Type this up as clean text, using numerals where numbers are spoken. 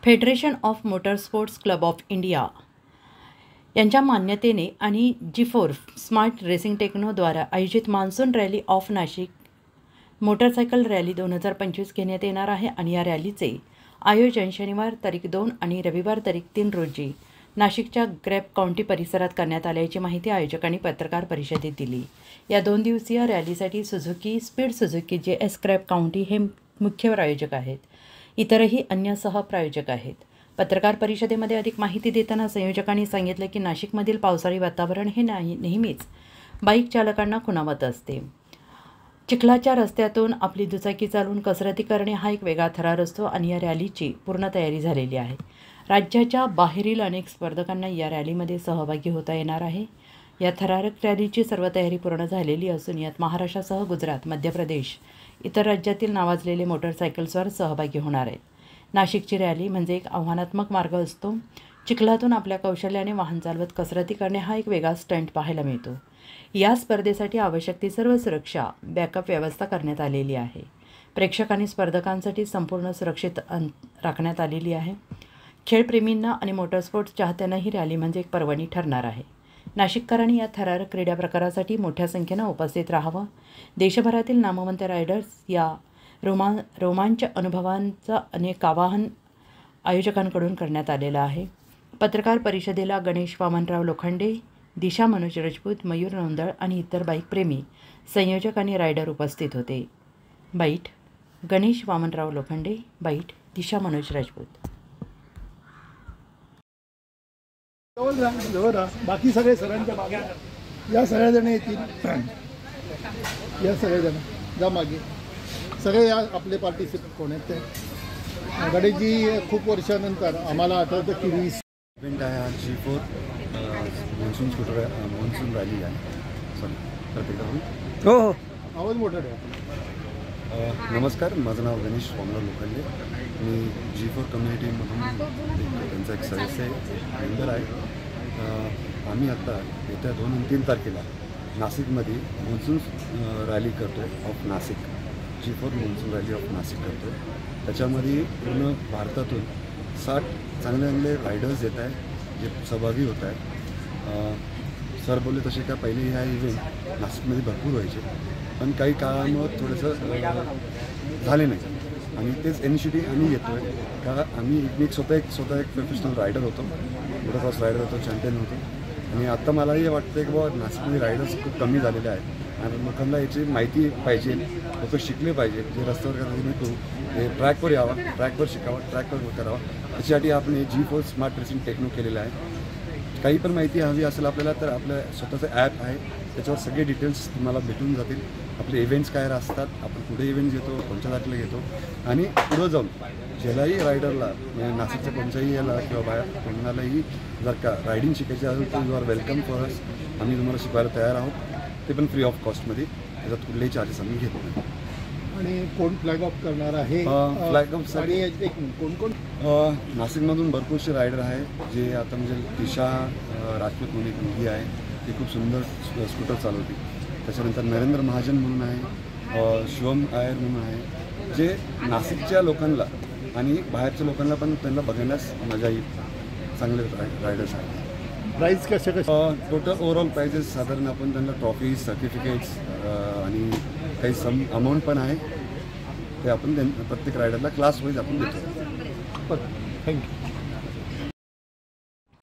Federation of motor sports club of India यांच्या मान्यतेने आणि G4 smart racing टेक्नोद्वारा आयोजित monsoon rally of Nashik motorcycle rally 2025 घेण्यात येणार आहे आणि या रॅलीचे आयोजन शनिवार तारीख 2 आणि रविवार तारीख 3 रोजी नाशिकच्या ग्रॅप काउंटी परिसरात करण्यात आल्याची माहिती आयोजकांनी पत्रकार परिषदेत दिली। या 2 दिवसीय रॅलीसाठी सुझुकी स्पीड सुझुकी JS ग्रॅप काउंटी हे मुख्य प्रायोजक आहेत। इतरही अन्य सहप्रायोजक आहेत। पत्रकार परिषदेमध्ये अधिक माहिती देताना संयोजकांनी सांगितलं की नाशिकमधील पावसाळी वातावरण हे नेहमीच बाईक चालकांना खुणावत असते। चिखलाच्या रस्त्यातून आपली दुचाकी चालवून कसरती करणे हा एक वेगळा थरार असतो आणि या रॅलीची पूर्ण तयारी झालेली आहे। राज्याच्या बाहेरील अनेक स्पर्धकांना या रॅलीमध्ये सहभागी होता येणार आहे। या थरारक रॅलीची सर्व तयारी पूर्ण झालेली असून यात महाराष्ट्रासह गुजरात, मध्य प्रदेश, इतर राज्यातील नावाजलेले मोटरसायकल्सवर सहभागी होणार आहेत। नाशिकची रॅली म्हणजे एक आव्हानात्मक मार्ग असतो। चिखलातून आपल्या कौशल्याने वाहन चालवत कसरती करणे हा एक वेगळा स्टंट पाहायला मिळतो। या स्पर्धेसाठी आवश्यक ती सर्व सुरक्षा बॅकअप व्यवस्था करण्यात आलेली आहे। प्रेक्षक आणि स्पर्धकांसाठी संपूर्ण सुरक्षित राखण्यात आलेली आहे। खेळप्रेमींना आणि मोटरस्पोर्ट्स चाहत्यांना ही रॅली म्हणजे एक पर्वणी ठरणार आहे। नाशिककरांनी या थरारक क्रीडा प्रकारासाठी मोठ्या संख्येने उपस्थित राहावं। देशभरातील नामवंत रायडर्स या रोमांच अनुभवांचं अनेक आवाहन आयोजकांकडून करण्यात आलेलं आहे। पत्रकार परिषदेला गणेश वामनराव लोखंडे, दिशा मनोज राजपूत, मयूर नौंदळ आणि इतर बाईक प्रेमी, संयोजक आणि रायडर उपस्थित होते। बाईट गणेश वामनराव लोखंडे, बाईट दिशा मनोज राजपूत। बाकी सगळे सरांच्या मागे या सगळेजण येतील, या सगळेजण जा मागे, सगळे या आपले पार्टिसिपेट कोण आहेत ते। गणेशजी खूप वर्षानंतर आम्हाला आठवतं की 20 इव्हेंट आहे हा G4 मान्सून रॅली आहे। सॉरी हो आवाज मोठा ठेवा। नमस्कार, माझं नाव गणेश वामनराव लोखंडे, मी G4 कम्युनिटीमधून त्यांचा एक सदस्य आहे, मेंबर आहे। आम्ही आता येत्या 2 आणि 3 तारखेला नाशिकमध्ये मान्सून रॅली करतो of Nashik, G4 monsoon rally of Nashik करतो। त्याच्यामध्ये पूर्ण भारतातून 60 चांगले रायडर्स येत आहे जे सहभागी होत आहेत। सर बोलले तसे का पहिले ह्या इव्हेंट नाशिकमध्ये भरपूर व्हायचे, पण काही काळामुळे थोडंसं झाले नाही आणि तेच इनिशिएटिव्ह आम्ही घेतो आहे का आम्ही स्वतः एक प्रोफेशनल रायडर होतो, मोटरक्रॉस रायडर होतो, चॅम्पियन होतो आणि आता मलाही वाटतं की बाबा नाशिकमध्ये रायडर्स खूप कमी झालेले आहेत आणि लोकांना याची माहिती पाहिजे, लोक शिकले पाहिजे, जे रस्त्यावर करायला नको हे ट्रॅकवर यावा, ट्रॅकवर शिकावा, ट्रॅकवर करावा, याच्यासाठी आपण हे G4 स्मार्ट रेसिंग टेक्नो केलेलं आहे। काही पण माहिती हवी असेल आपल्याला तर आपलं स्वतःचं ॲप आहे, त्याच्यावर सगळे डिटेल्स तुम्हाला भेटून जातील। आपले इव्हेंट्स काय असतात, आपण कुठे इव्हेंट घेतो, कोणत्या तारखेला घेतो आणि पुढं जाऊन ज्यालाही रायडरला म्हणजे नाशिकच्या कोणत्याही याला किंवा बाहेर कोणालाही जर का रायडिंग शिकायची असेल तर you are welcome for us, आम्ही तुम्हाला शिकवायला तयार आहोत, ते पण फ्री ऑफ कॉस्टमध्ये, त्याच्यात कुठलेही चार्जेस आम्ही घेतो नाही। आणि कोण फ्लॅग ऑफ करणार आहे? फ्लॅग ऑफसाठी कोण कोण नाशिकमधून भरपूरसे रायडर आहे जे आता म्हणजे दिशा राजपूत म्हणून एक मुलगी आहे, ती खूप सुंदर स्कूटर चालवते। त्याच्यानंतर नरेंद्र महाजन म्हणून आहे, शिवम आयर म्हणून आहे, जे नाशिकच्या लोकांना आणि बाहेरच्या लोकांना पण त्यांना बघण्यास मजा येईल, चांगले रायडर्स आहेत। प्राईज कशा टोटल ओव्हरऑल प्राइजेस साधारण आपण त्यांना ट्रॉफीज, सर्टिफिकेट्स आणि काही सम अमाऊंट पण आहे, ते आपण प्रत्येक रायडरला क्लास वाईज आपण देतो। थँक्यू।